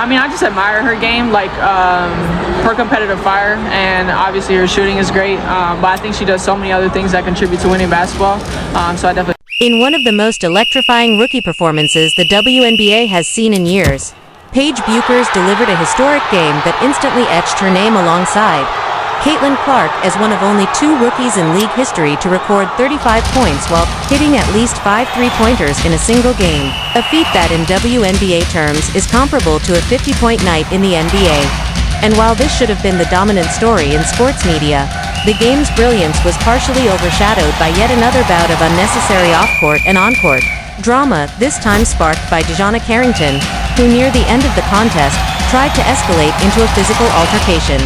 I mean, I just admire her game, like her competitive fire, and obviously her shooting is great. But I think she does so many other things that contribute to winning basketball. So I definitely. In one of the most electrifying rookie performances the WNBA has seen in years, Paige Bueckers delivered a historic game that instantly etched her name alongside Caitlin Clark as one of only 2 rookies in league history to record 35 points while hitting at least 5 3-pointers in a single game, a feat that in WNBA terms is comparable to a 50-point night in the NBA. And while this should have been the dominant story in sports media, the game's brilliance was partially overshadowed by yet another bout of unnecessary off-court and on-court drama, this time sparked by DiJonai Carrington, who near the end of the contest tried to escalate into a physical altercation,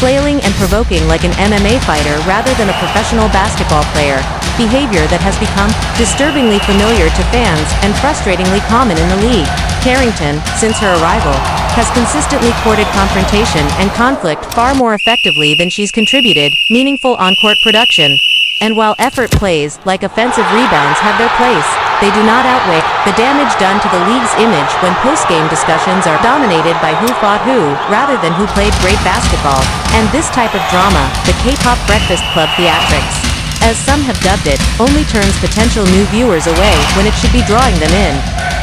flailing and provoking like an MMA fighter rather than a professional basketball player, behavior that has become disturbingly familiar to fans and frustratingly common in the league. Carrington, since her arrival, has consistently courted confrontation and conflict far more effectively than she's contributed meaningful on-court production. And while effort plays, like offensive rebounds, have their place, they do not outweigh the damage done to the league's image when post-game discussions are dominated by who fought who, rather than who played great basketball. And this type of drama, the K-pop breakfast club theatrics, as some have dubbed it, only turns potential new viewers away when it should be drawing them in.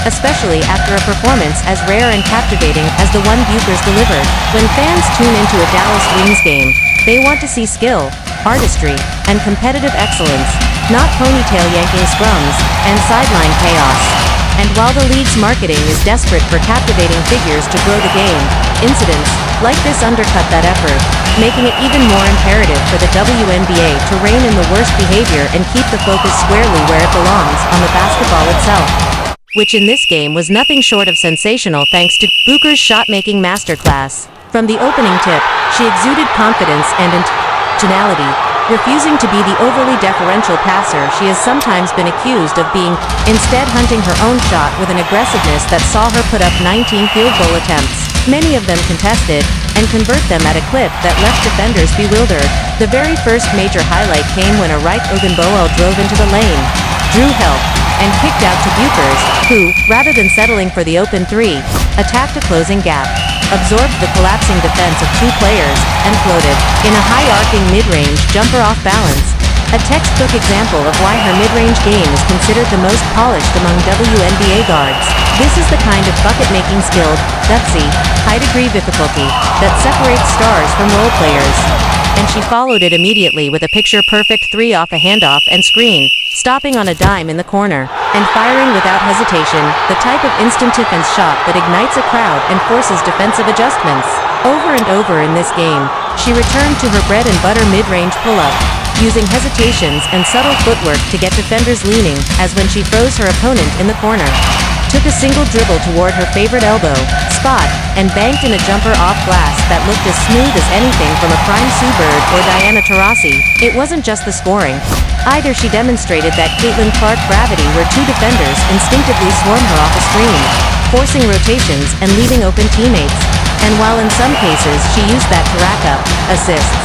Especially after a performance as rare and captivating as the one Bueckers delivered. When fans tune into a Dallas Wings game, they want to see skill, artistry, and competitive excellence, not ponytail yanking scrums and sideline chaos. And while the league's marketing is desperate for captivating figures to grow the game, incidents like this undercut that effort, making it even more imperative for the WNBA to rein in the worst behavior and keep the focus squarely where it belongs, on the basketball itself. Which in this game was nothing short of sensational thanks to Bueckers' shot-making masterclass. From the opening tip, she exuded confidence and intentionality, refusing to be the overly deferential passer she has sometimes been accused of being, instead hunting her own shot with an aggressiveness that saw her put up 19 field goal attempts, many of them contested, and convert them at a clip that left defenders bewildered. The very first major highlight came when a right Ogunboel drove into the lane, drew help, and kicked out to Bueckers, who, rather than settling for the open 3, attacked a closing gap, absorbed the collapsing defense of 2 players, and floated, in a high-arcing mid-range jumper off balance. A textbook example of why her mid-range game is considered the most polished among WNBA guards. This is the kind of bucket-making skill, gutsy, high-degree difficulty, that separates stars from role players. And she followed it immediately with a picture-perfect 3 off a handoff and screen, stopping on a dime in the corner, and firing without hesitation, the type of instant defense shot that ignites a crowd and forces defensive adjustments. Over and over in this game, she returned to her bread-and-butter mid-range pull-up, using hesitations and subtle footwork to get defenders leaning, as when she froze her opponent in the corner, took a single dribble toward her favorite elbow spot, and banked in a jumper off glass that looked as smooth as anything from a prime Sue Bird or Diana Taurasi. It wasn't just the scoring. Either she demonstrated that Caitlin Clark gravity where 2 defenders instinctively swarm her off a screen, forcing rotations and leaving open teammates. And while in some cases she used that to rack up assists,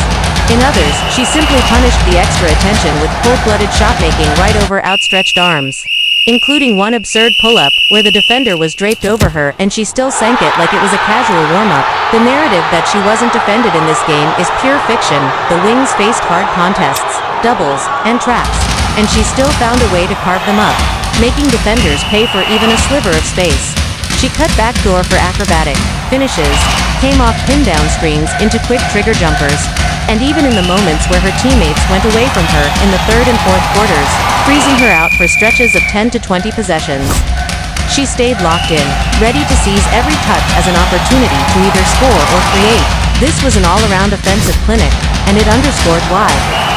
in others, she simply punished the extra attention with cold-blooded shot-making right over outstretched arms, including one absurd pull-up where the defender was draped over her and she still sank it like it was a casual warm-up. The narrative that she wasn't defended in this game is pure fiction. The Wings faced hard contests, doubles, and traps, and she still found a way to carve them up, making defenders pay for even a sliver of space. She cut backdoor for acrobatic finishes, came off pin-down screens into quick trigger jumpers, and even in the moments where her teammates went away from her in the 3rd and 4th quarters, freezing her out for stretches of 10 to 20 possessions, she stayed locked in, ready to seize every touch as an opportunity to either score or create. This was an all-around offensive clinic, and it underscored why.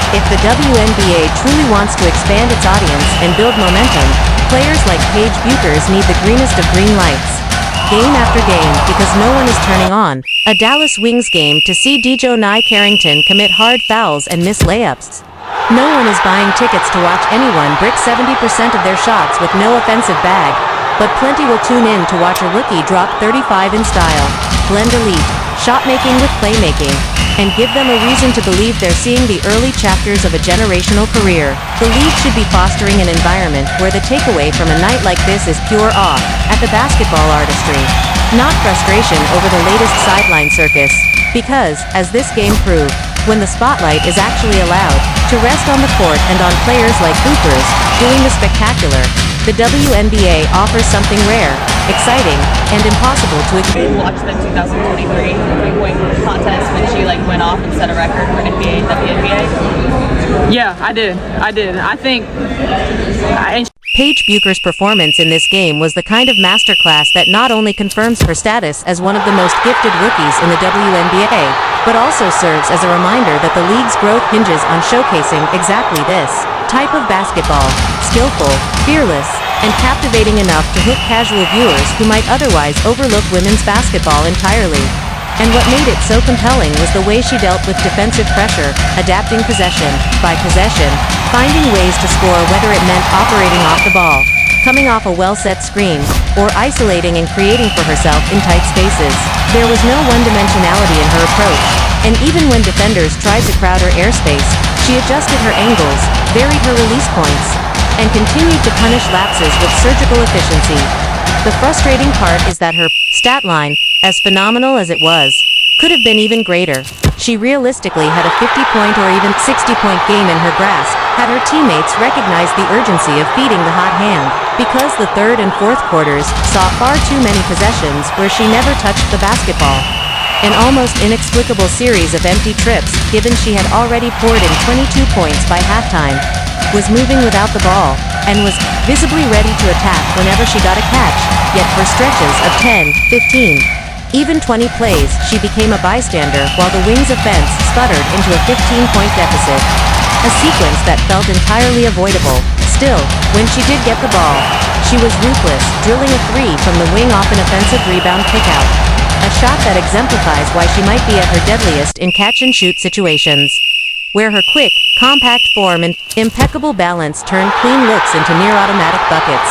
If the WNBA truly wants to expand its audience and build momentum, players like Paige Bueckers need the greenest of green lights, game after game, because no one is turning on a Dallas Wings game to see DiJonai Carrington commit hard fouls and miss layups. No one is buying tickets to watch anyone brick 70% of their shots with no offensive bag, but plenty will tune in to watch a rookie drop 35 in style, blend elite shot-making with playmaking, and give them a reason to believe they're seeing the early chapters of a generational career. The league should be fostering an environment where the takeaway from a night like this is pure awe at the basketball artistry. not frustration over the latest sideline circus. Because, as this game proved, when the spotlight is actually allowed to rest on the court and on players like Bueckers, doing the spectacular, the WNBA offers something rare, exciting, and impossible to You watched the 2023 three-point contest when she went off and set a record for WNBA? Yeah, I did. I think. Paige Bueckers' performance in this game was the kind of masterclass that not only confirms her status as one of the most gifted rookies in the WNBA, but also serves as a reminder that the league's growth hinges on showcasing exactly this type of basketball: skillful, fearless, and captivating enough to hook casual viewers who might otherwise overlook women's basketball entirely. And what made it so compelling was the way she dealt with defensive pressure, adapting possession by possession, finding ways to score whether it meant operating off the ball, coming off a well-set screen, or isolating and creating for herself in tight spaces. There was no one-dimensionality in her approach, and even when defenders tried to crowd her airspace, she adjusted her angles, varied her release points, and continued to punish lapses with surgical efficiency. The frustrating part is that her stat line, as phenomenal as it was, could have been even greater. She realistically had a 50-point or even 60-point game in her grasp, had her teammates recognized the urgency of feeding the hot hand, because the third and fourth quarters saw far too many possessions where she never touched the basketball. An almost inexplicable series of empty trips, given she had already poured in 22 points by halftime, was moving without the ball, and was visibly ready to attack whenever she got a catch, yet for stretches of 10, 15, even 20 plays, she became a bystander while the Wings' offense sputtered into a 15-point deficit. A sequence that felt entirely avoidable. Still, when she did get the ball, she was ruthless, drilling a three from the wing off an offensive rebound kickout. A shot that exemplifies why she might be at her deadliest in catch-and-shoot situations, where her quick, compact form and impeccable balance turn clean looks into near-automatic buckets.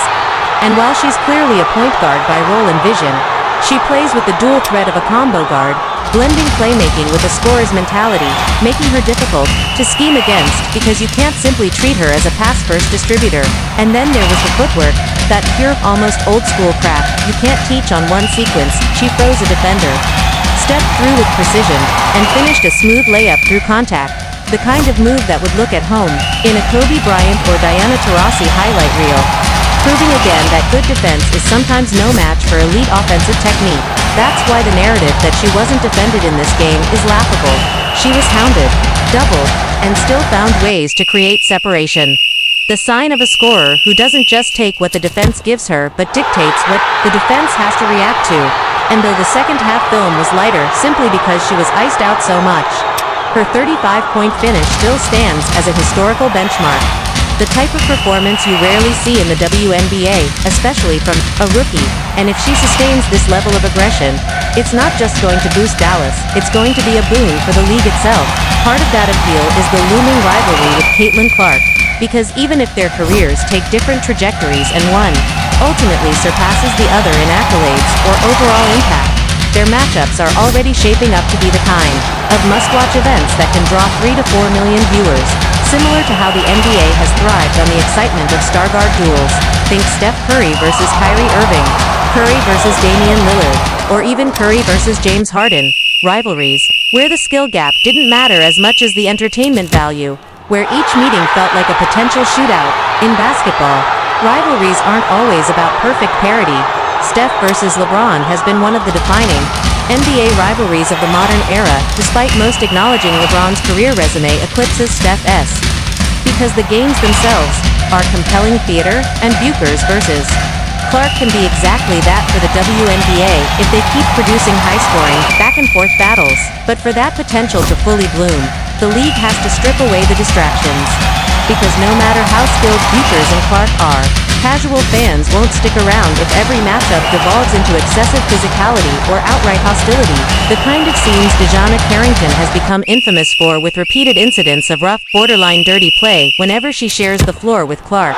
And while she's clearly a point guard by role and vision, she plays with the dual threat of a combo guard, blending playmaking with a scorer's mentality, making her difficult to scheme against because you can't simply treat her as a pass-first distributor. And then there was the footwork, that pure, almost old-school craft you can't teach on one sequence. She froze a defender, stepped through with precision, and finished a smooth layup through contact. The kind of move that would look at home in a Kobe Bryant or Diana Taurasi highlight reel. Proving again that good defense is sometimes no match for elite offensive technique. That's why the narrative that she wasn't defended in this game is laughable. She was hounded, doubled, and still found ways to create separation. The sign of a scorer who doesn't just take what the defense gives her but dictates what the defense has to react to. And though the second half film was lighter simply because she was iced out so much, her 35-point finish still stands as a historical benchmark. The type of performance you rarely see in the WNBA, especially from a rookie, and if she sustains this level of aggression, it's not just going to boost Dallas, it's going to be a boon for the league itself. Part of that appeal is the looming rivalry with Caitlin Clark, because even if their careers take different trajectories and one ultimately surpasses the other in accolades or overall impact, their matchups are already shaping up to be the kind of must-watch events that can draw 3 to 4 million viewers. Similar to how the NBA has thrived on the excitement of star guard duels. Think Steph Curry versus Kyrie Irving, Curry versus Damian Lillard, or even Curry versus James Harden. Rivalries, where the skill gap didn't matter as much as the entertainment value, where each meeting felt like a potential shootout. In basketball, rivalries aren't always about perfect parity. Steph versus LeBron has been one of the defining NBA rivalries of the modern era, despite most acknowledging LeBron's career resume eclipses Steph's. Because the games themselves are compelling theater, and Bueckers versus Clark can be exactly that for the WNBA if they keep producing high-scoring, back-and-forth battles. But for that potential to fully bloom, the league has to strip away the distractions. Because no matter how skilled Bueckers and Clark are, casual fans won't stick around if every matchup devolves into excessive physicality or outright hostility, the kind of scenes DiJonai Carrington has become infamous for, with repeated incidents of rough, borderline dirty play whenever she shares the floor with Clark.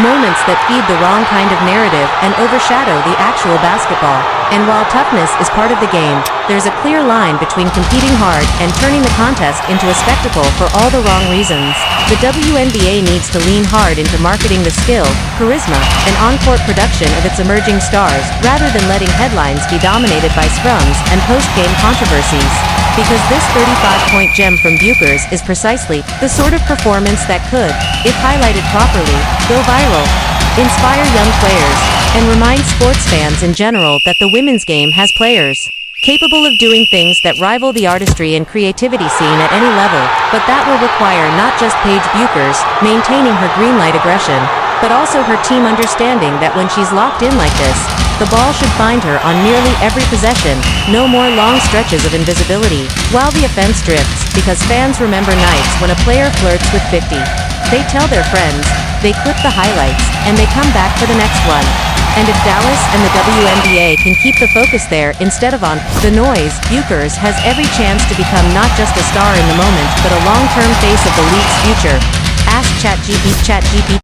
moments that feed the wrong kind of narrative and overshadow the actual basketball. And while toughness is part of the game, there's a clear line between competing hard and turning the contest into a spectacle for all the wrong reasons. The WNBA needs to lean hard into marketing the skill, charisma, and on-court production of its emerging stars, rather than letting headlines be dominated by scrums and post-game controversies. Because this 35-point gem from Bueckers is precisely the sort of performance that could, if highlighted properly, go viral, inspire young players, and remind sports fans in general that the women's game has players capable of doing things that rival the artistry and creativity scene at any level, but that will require not just Paige Bueckers maintaining her green-light aggression, but also her team understanding that when she's locked in like this, the ball should find her on nearly every possession, no more long stretches of invisibility, while the offense drifts, because fans remember nights when a player flirts with 50. They tell their friends, they clip the highlights, and they come back for the next one. And if Dallas and the WNBA can keep the focus there instead of on the noise, Bueckers has every chance to become not just a star in the moment but a long-term face of the league's future. Ask ChatGPT.